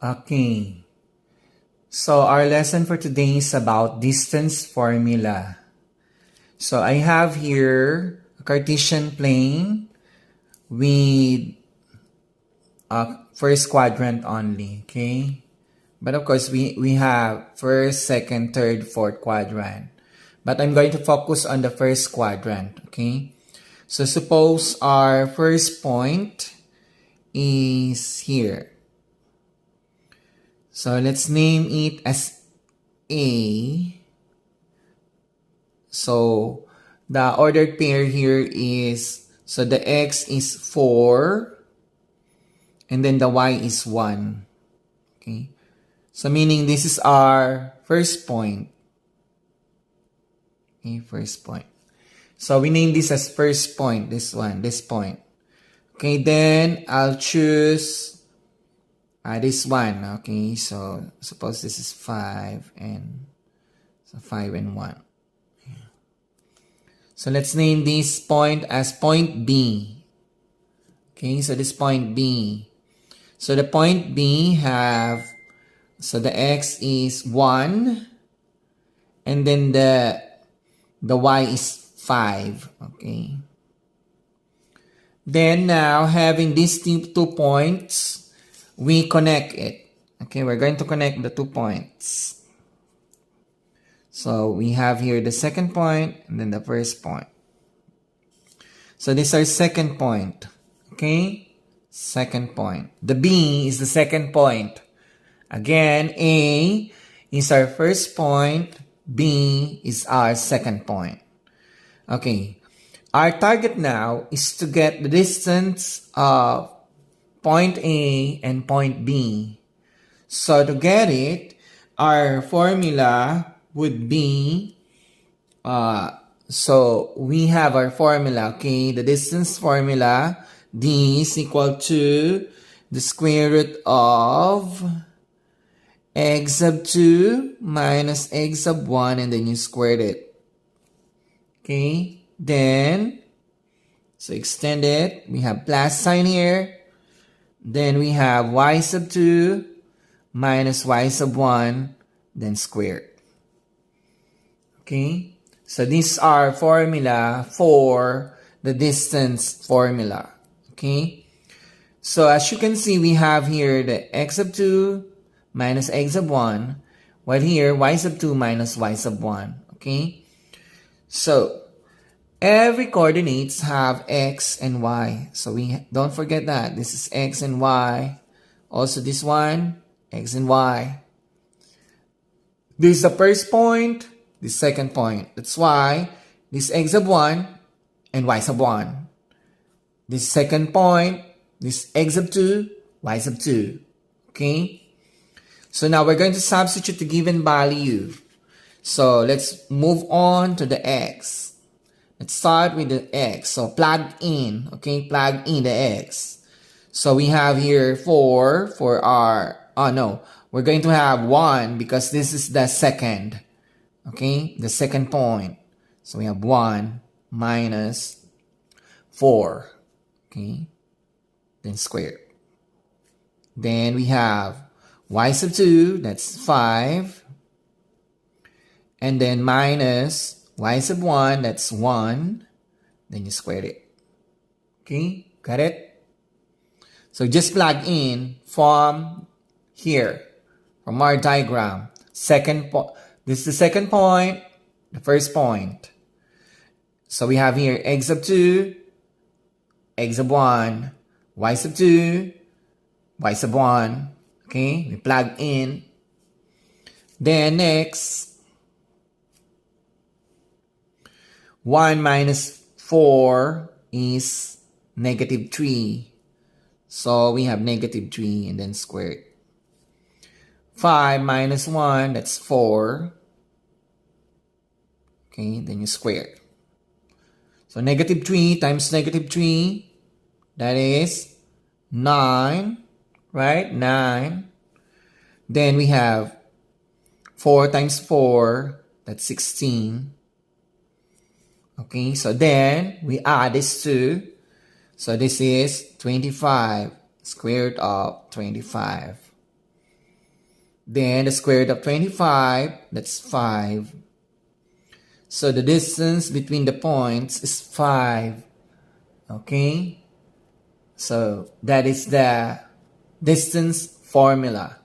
Okay. So our lesson for today is about distance formula. So I have here a Cartesian plane with first quadrant only, okay? But of course, we have first, second, third, fourth quadrant. But I'm going to focus on the first quadrant, okay? So suppose our first point is here. So let's name it as A. So the ordered pair here is, so the X is 4 and then the Y is 1. Okay. So meaning this is our first point. Okay, first point. So we name this as first point, this one, this point. Okay, then I'll choose this one. Okay, so suppose this is 5 and 1. So let's name this point as point B. Okay, so this point B. So the point B have, so the X is 1 and then the Y is 5. Okay. Then now having these two points, we connect it. Okay, we're going to connect the 2 points. So we have here the second point and then the first point. So this is our second point. Okay, second point. The B is the second point. Again, A is our first point. B is our second point. Okay, our target now is to get the distance of point A and point B. So to get it, our formula would be, so we have our formula, okay, the distance formula, D is equal to the square root of x sub 2 minus x sub 1 and then you squared it. Okay, then, so extend it, we have plus sign here. Then we have y sub 2 minus y sub 1, then squared. Okay, so these are formula for the distance formula. Okay, so as you can see, we have here the x sub 2 minus x sub 1, while here y sub 2 minus y sub 1. Okay, so every coordinates have x and y. So we don't forget that. This is x and y. Also this one, x and y. This is the first point, the second point. That's why this x sub 1 and y sub 1. This second point, this x sub 2, y sub 2. Okay? So now we're going to substitute the given value. So let's move on to the x. Let's start with the x. So plug in, okay? Plug in the x. So we have here 4 for our, we're going to have 1 because this is the second, okay? The second point. So we have 1 minus 4, okay? Then squared. Then we have y sub 2, that's 5. And then minus y sub 1, that's 1. Then you square it. Okay, got it? So just plug in from here, from our diagram. This is the second point, the first point. So we have here x sub 2, x sub 1, y sub 2, y sub 1. Okay, we plug in. Then next, 1 minus 4 is negative 3. So we have negative 3 and then squared. 5 minus 1, that's 4. Okay, then you square. So negative 3 times negative 3, that is 9, right? 9. Then we have 4 times 4, that's 16. Okay, so then we add this 2. So this is 25, square root of 25. Then the square root of 25, that's 5. So the distance between the points is 5. Okay? So that is the distance formula.